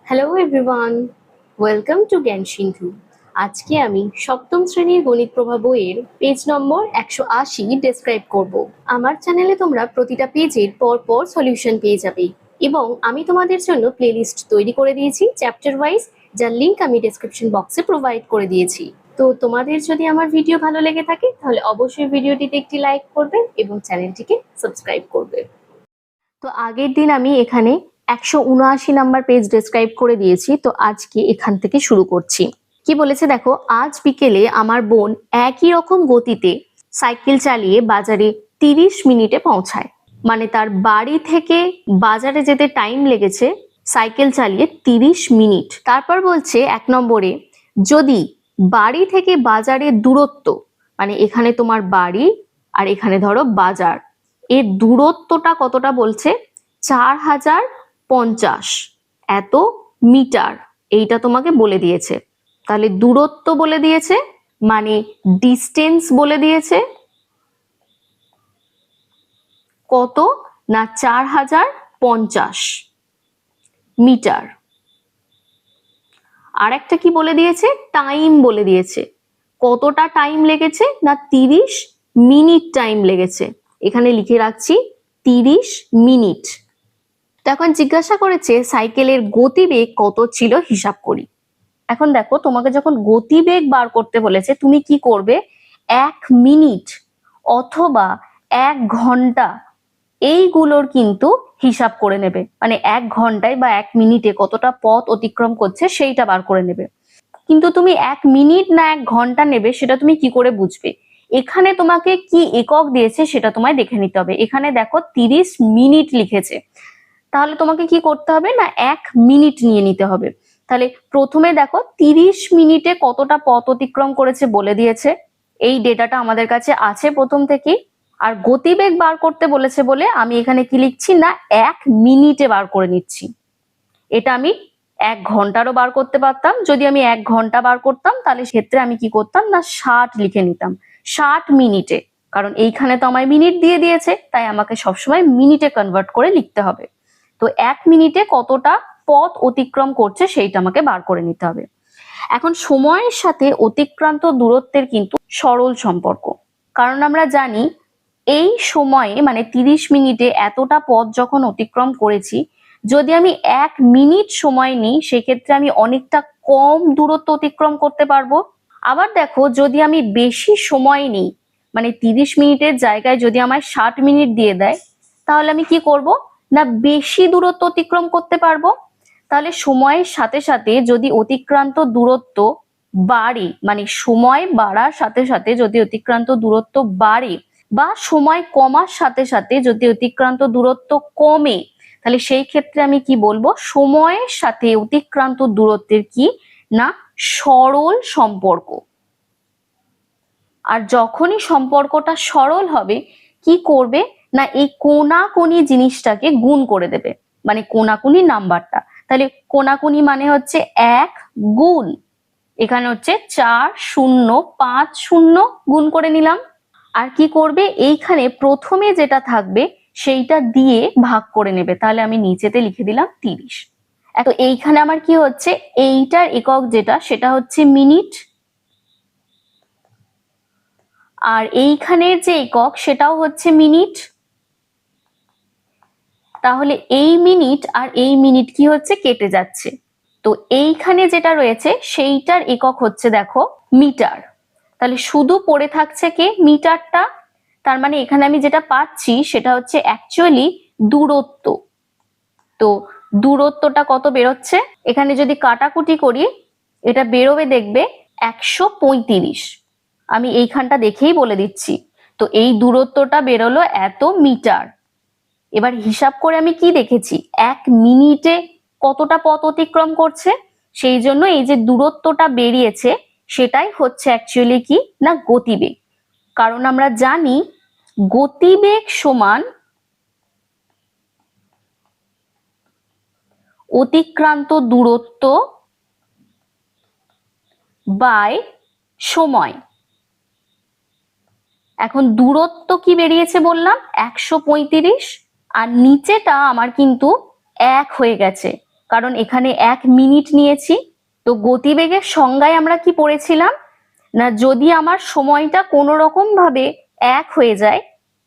Hello everyone, welcome to জ্ঞান সিন্ধু। আজকে আমি সপ্তম শ্রেণীর গণিত প্রভা বইয়ের পেজ নম্বর 180 ডেসক্রাইব করব। আমার চ্যানেলে তোমরা প্রতিটা পেজের পর সলিউশন পেয়ে যাবে এবং আমি তোমাদের জন্য প্লেলিস্ট তৈরি করে দিয়েছি চ্যাপ্টার ওয়াইজ, যার লিংক আমি ডেসক্রিপশন বক্সে প্রোভাইড করে দিয়েছি। তো তোমাদের যদি আমার ভিডিও ভালো লেগে থাকে তাহলে অবশ্যই ভিডিওটিতে একটি লাইক করবে এবং চ্যানেলটিকে সাবস্ক্রাইব করবে। তো আগের দিন আমি এখানে 179 নাম্বার পেজ ডেসক্রাইব করে দিয়েছি, তো আজকে এখান থেকে শুরু করছি। কি বলেছে দেখো, আজ বিকেলে আমার বোন একই রকম গতিতে সাইকেল চালিয়ে বাজারে 30 মিনিটে পৌঁছায়। মানে তার বাড়ি থেকে বাজারে যেতে টাইম লেগেছে সাইকেল চালিয়ে 30 মিনিট। তারপর বলছে 1 নম্বরে, যদি বাড়ি থেকে বাজারের দূরত্ব, মানে এখানে তোমার বাড়ি আর এখানে ধরো বাজার, এর দূরত্বটা কতটা বলছে 4050 এত মিটার, এইটা তোমাকে বলে দিয়েছে। তাহলে দূরত্ব বলে দিয়েছে, মানে ডিস্টেন্স বলে দিয়েছে কত না 4050 মিটার। আর একটা কি বলে দিয়েছে, টাইম বলে দিয়েছে। কতটা টাইম লেগেছে না 30 মিনিট টাইম লেগেছে। এখানে লিখে রাখছি 30 মিনিট। তখন জিজ্ঞাসা করেছে সাইকেলের গতিবেগ কত ছিল হিসাব করি। এখন দেখো, তোমাকে যখন গতিবেগ বার করতে বলেছে তুমি কি করবে, 1 মিনিট অথবা 1 ঘন্টা এইগুলোর কিন্তু হিসাব করে নেবে। মানে 1 ঘন্টায় বা 1 মিনিটে কতটা পথ অতিক্রম করছে সেইটা বার করে নেবে। কিন্তু তুমি 1 মিনিট না 1 ঘন্টা নেবে সেটা তুমি কি করে বুঝবে? এখানে তোমাকে কি একক দিয়েছে সেটা তোমায় দেখে নিতে হবে। এখানে দেখো 30 মিনিট লিখেছে, তাহলে তোমাকে কি করতে হবে না 1 মিনিট নিয়ে নিতে হবে। তাহলে প্রথমে দেখো 30 মিনিটে কতটা পথ অতিক্রম করেছে বলে দিয়েছে, এই ডেটাটা আমাদের কাছে আছে প্রথম থেকেই। আর গতিবেগ বার করতে বলেছে বলে আমি এখানে কি লিখছি না 1 মিনিটে বার করে নিচ্ছি। এটা আমি 1 ঘন্টারও বার করতে পারতাম। যদি আমি 1 ঘন্টা বার করতাম তাহলে সেক্ষেত্রে আমি কি করতাম না 60 লিখে নিতাম, 60 মিনিটে। কারণ এইখানে তো আমায় মিনিট দিয়ে দিয়েছে, তাই আমাকে সবসময় মিনিটে কনভার্ট করে লিখতে হবে। তো 1 মিনিটে কতটা পথ অতিক্রম করছে সেইটা আমাকে বার করে নিতে হবে। এখন সময়ের সাথে অতিক্রান্ত দূরত্বের কিন্তু সরল সম্পর্ক, কারণ আমরা জানি এই সময়ে মানে 30 মিনিটে এতটা পথ যখন অতিক্রম করেছি, যদি আমি 1 মিনিট সময় নিই সেক্ষেত্রে আমি অনেকটা কম দূরত্ব অতিক্রম করতে পারবো। আবার দেখো, যদি আমি বেশি সময় নিই, মানে 30 মিনিটের জায়গায় যদি আমায় 60 মিনিট দিয়ে দেয়, তাহলে আমি কি করব না বেশি দূরত্ব অতিক্রম করতে পারবো। তাহলে সময়ের সাথে সাথে যদি অতিক্রান্ত দূরত্ব বাড়ে, মানে সময় বাড়ার সাথে সাথে যদি অতিক্রান্ত দূরত্ব বাড়ে বা সময় কমার সাথে সাথে যদি অতিক্রান্ত দূরত্ব কমে, তাহলে সেই ক্ষেত্রে আমি কি বলবো, সময়ের সাথে অতিক্রান্ত দূরত্বের কি না সরল সম্পর্ক। আর যখনই সম্পর্কটা সরল হবে কি করবে না এই কোনাকুনি জিনিসটাকে গুণ করে দেবে, মানে কোনাকুনি নাম্বারটা। তাহলে কোনাকুনি মানে হচ্ছে 1 গুণ, এখানে হচ্ছে 4050 গুণ করে নিলাম। আর কি করবে, এইখানে প্রথমে যেটা থাকবে সেইটা দিয়ে ভাগ করে নেবে। তাহলে আমি নিচেতে লিখে দিলাম 30। তো এইখানে আমার কি হচ্ছে, এইটার একক যেটা সেটা হচ্ছে মিনিট, আর এইখানের যে একক সেটাও হচ্ছে মিনিট। তাহলে এই মিনিট আর এই মিনিট কি হচ্ছে, কেটে যাচ্ছে। তো এইখানে যেটা রয়েছে সেইটার একক হচ্ছে দেখো মিটার। তাহলে শুধু পড়ে থাকছে কে, মিটারটা। তার মানে এখানে আমি যেটা পাচ্ছি সেটা হচ্ছে অ্যাকচুয়ালি দূরত্ব। তো দূরত্বটা কত বেরোচ্ছে, এখানে যদি কাটাকুটি করি এটা বেরোবে দেখবে 135। আমি এইখানটা দেখেই বলে দিচ্ছি। তো এই দূরত্বটা বেরোলো এত মিটার। এবার হিসাব করে আমি কি দেখেছি, 1 মিনিটে কতটা পথ অতিক্রম করছে, সেই জন্য এই যে দূরত্বটা বেরিয়েছে সেটাই হচ্ছে অ্যাকচুয়ালি কি না গতিবেগ। কারণ আমরা জানি গতিবেগ সমান অতিক্রান্ত দূরত্ব বাই সময়। এখন দূরত্ব কি বেরিয়েছে বললাম 135, আর নিচেটা আমার কিন্তু 1 হয়ে গেছে, কারণ এখানে 1 মিনিট নিয়েছি। তো গতিবেগের সংজ্ঞায় আমরা কি পড়েছিলাম না, যদি আমার সময়টা কোনো রকম ভাবে 1 হয়ে যায়,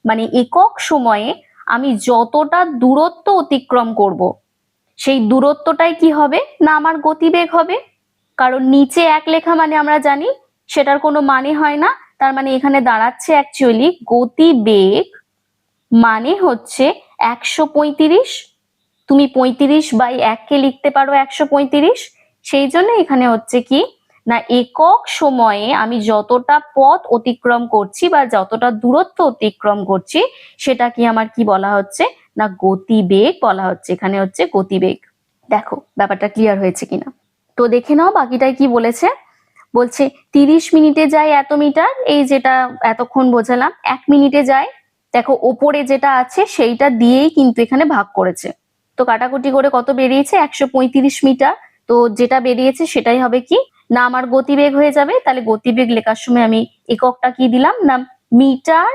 মানে একক সময়ে আমি যতটা দূরত্ব অতিক্রম করব, সেই দূরত্বটাই কি হবে না আমার গতিবেগ হবে। কারণ নিচে 1 লেখা মানে আমরা জানি সেটার কোনো মানে হয় না। তার মানে এখানে দাঁড়াচ্ছে অ্যাকচুয়ালি গতিবেগ মানে হচ্ছে 135। তুমি 35/1 কে লিখতে পারো 135। সেই জন্য এখানে হচ্ছে কি না একক সময়ে আমি যতটা পথ অতিক্রম করছি বা যতটা দূরত্ব অতিক্রম করছি সেটা কি আমার কি বলা হচ্ছে না গতিবেগ বলা হচ্ছে। এখানে হচ্ছে গতিবেগ। দেখো ব্যাপারটা ক্লিয়ার হয়েছে কিনা। তো দেখে নাও বাকিটাই কি বলেছে। বলছে 30 মিনিটে যায় এত মিটার, এই যেটা এতক্ষণ বোঝালাম। 1 মিনিটে যায়, দেখো ওপরে যেটা আছে সেইটা দিয়েই কিন্তু এখানে ভাগ করেছে। তো কাটাকুটি করে কত বেরিয়েছে 135 মিটার। তো যেটা বেরিয়েছে সেটাই হবে কি না আমার গতিবেগ হয়ে যাবে। তাহলে গতিবেগ লেখার সময় আমি এককটা কি দিলাম না মিটার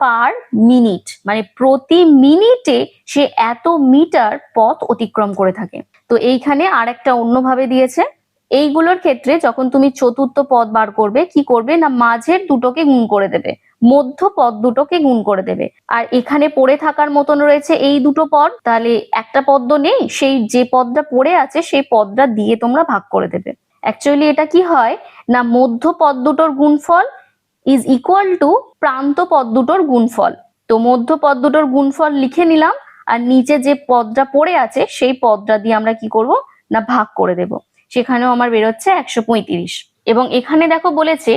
পার মিনিট, মানে প্রতি মিনিটে সে এত মিটার পথ অতিক্রম করে থাকে। তো এইখানে আর একটা অন্যভাবে দিয়েছে। এইগুলোর ক্ষেত্রে যখন তুমি চতুর্থ পদ বার করবে কি করবে না মাঝের দুটোকে গুণ করে দেবে, মধ্য পদ দুটোকে গুণ করে দেবে। আর এখানে পড়ে থাকার মতন রয়েছে এই দুটো পদ, তাহলে একটা পদ নেই, সেই যে পদটা পড়ে আছে সেই পদটা দিয়ে তোমরা ভাগ করে দেবে। অ্যাকচুয়ালি এটা কি হয় না মধ্য পদ দুটোর গুণফল ইজ ইকুয়াল টু প্রান্ত পদ দুটোর গুণফল। তো মধ্য পদ দুটোর গুণফল লিখে নিলাম, আর নিচে যে পদটা পড়ে আছে সেই পদটা দিয়ে আমরা কি করব না ভাগ করে দেব। সেখানেও আমার বেরোচ্ছে 135। এবং এখানে দেখো বলেছে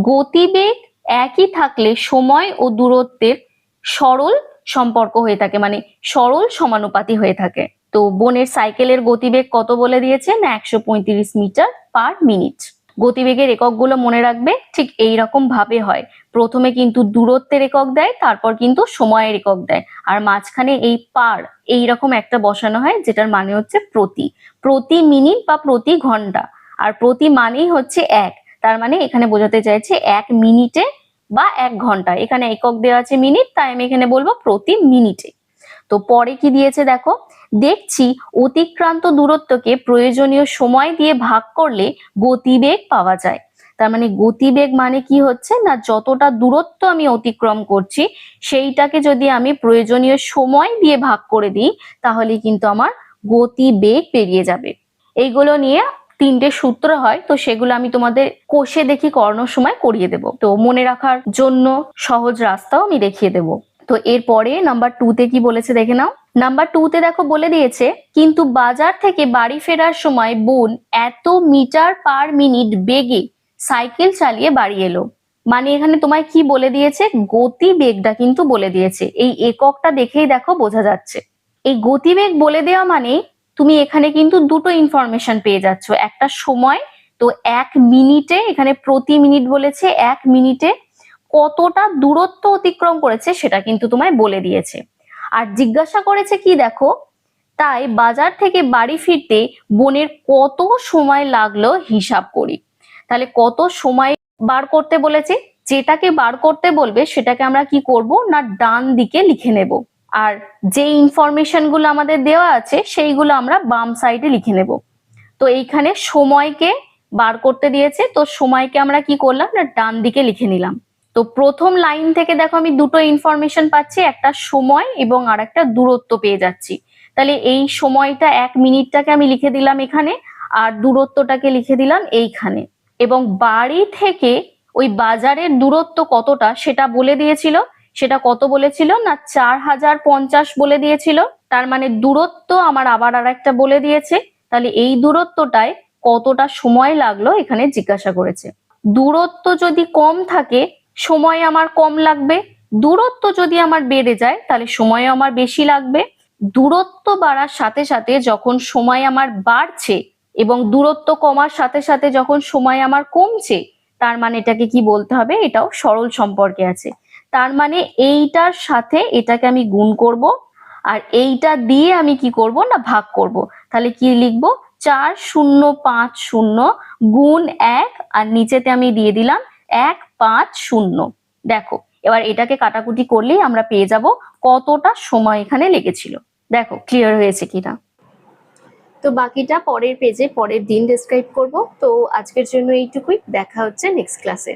গতিবেগ একই থাকলে সময় ও দূরত্বের সরল সম্পর্ক হয়ে থাকে, মানে সরল সমানুপাতি হয়ে থাকে। তো বোনের সাইকেলের গতিবেগ কত বলে দিয়েছে না 135 মিটার পার মিনিট। গতিবেগের এককগুলো মনে রাখবে ঠিক এই রকম ভাবে হয়। প্রথমে কিন্তু দূরত্বের একক দেয়, তারপর কিন্তু সময়ের একক দেয়, আর মাঝখানে এই পার এইরকম একটা বসানো হয় যেটার মানে হচ্ছে প্রতি, প্রতি মিনিট বা প্রতি ঘন্টা। আর প্রতি মানেই হচ্ছে 1, তার মানে এখানে বোঝাতে চাইছে 1 মিনিটে বা 1 ঘন্টায়। এখানে একক দেওয়া আছে মিনিট, তাই আমি এখানে বলবো প্রতি মিনিটে। তো পরে কি দিয়েছে দেখো, দেখছি অতিক্রান্ত দূরত্বকে প্রয়োজনীয় সময় দিয়ে ভাগ করলে গতিবেগ পাওয়া যায়। তার মানে গতিবেগ মানে কি হচ্ছে না যতটা দূরত্ব আমি অতিক্রম করছি সেইটাকে যদি আমি প্রয়োজনীয় সময় দিয়ে ভাগ করে দিই তাহলে কিন্তু আমার গতিবেগ পেরিয়ে যাবে। এইগুলো নিয়ে 3টে সূত্র হয়, তো সেগুলো আমি তোমাদের কোষে দেখি করানোর সময় করিয়ে দেব। তো মনে রাখার জন্য সহজ রাস্তাও আমি দেখিয়ে দেব। তো এরপরে নাম্বার 2তে কি বলেছে দেখে নাও। নাম্বার 2তে দেখো বলে দিয়েছে কিন্তু বাজার থেকে বাড়ি ফেরার সময় বোন এত মিটার পার মিনিট বেগে সাইকেল চালিয়ে বাড়ি এলো। মানে এখানে তোমায় কি বলে দিয়েছে গতিবেগটা কিন্তু বলে দিয়েছে। এই এককটা দেখেই দেখো বোঝা যাচ্ছে। এই গতিবেগ বলে দেওয়া মানে তুমি এখানে কিন্তু দুটো ইনফরমেশন পেয়ে যাচ্ছ। একটা সময়, তো 1 মিনিটে, এখানে প্রতি মিনিট বলেছে, 1 মিনিটে কতটা দূরত্ব অতিক্রম করেছে সেটা কিন্তু তোমায় বলে দিয়েছে। আর জিজ্ঞাসা করেছে কি দেখো, তাই বাজার থেকে বাড়ি ফিরতে বোনের কত সময় লাগলো হিসাব করি। তাহলে কত সময় বার করতে বলেছে, যেটাকে বার করতে বলবে সেটাকে আমরা কি করব না ডান দিকে লিখে নেব, আর যে ইনফরমেশন গুলো আমাদের দেওয়া আছে সেইগুলো আমরা বাম সাইডে লিখে নেব। তো এইখানে সময়কে বার করতে দিয়েছে, তো সময়কে আমরা কি করলাম না ডান দিকে লিখে নিলাম। তো প্রথম লাইন থেকে দেখো আমি দুটো ইনফরমেশন পাচ্ছি, একটা সময় এবং আর একটা দূরত্ব পেয়ে যাচ্ছি। তাহলে এই সময়টা 1 মিনিটটাকে আমি লিখে দিলাম এখানে, আর দূরত্বটাকে লিখে দিলাম এইখানে। এবং বাড়ি থেকে ওই বাজারের দূরত্ব কতটা সেটা বলে দিয়েছিল। সেটা কত বলেছিল না 4050 বলে দিয়েছিল। তার মানে দূরত্ব আমার আবার আর একটা বলে দিয়েছে। তাহলে এই দূরত্বটায় কতটা সময় লাগলো এখানে জিজ্ঞাসা করেছে। দূরত্ব যদি কম থাকে সময় আমার কম লাগবে, দূরত্ব যদি আমার বেড়ে যায় তাহলে সময় আমার বেশি লাগবে। দূরত্ব বাড়ার সাথে সাথে যখন সময় আমার বাড়ছে এবং দূরত্ব কমার সাথে সাথে যখন সময় আমার কমছে, তার মানে এটাকে কি বলতে হবে, এটাও সরল সম্পর্কে আছে। তার মানে এইটার সাথে এটাকে আমি গুণ করব, আর এইটা দিয়ে আমি কি করব না ভাগ করব। তাহলে কি লিখবো 4050 গুণ 1, আর নিচেতে আমি দিয়ে দিলাম 150। দেখো এবার এটাকে কাটাকুটি করলেই আমরা পেয়ে যাব কতটা সময় এখানে লেগেছিল। দেখো ক্লিয়ার হয়েছে কিনা। তো তো বাকিটা পরের পেজে পরের দিন ডেসক্রাইব করব। তো আজকের জন্য এইটুকুই, দেখা হচ্ছে নেক্সট ক্লাসে।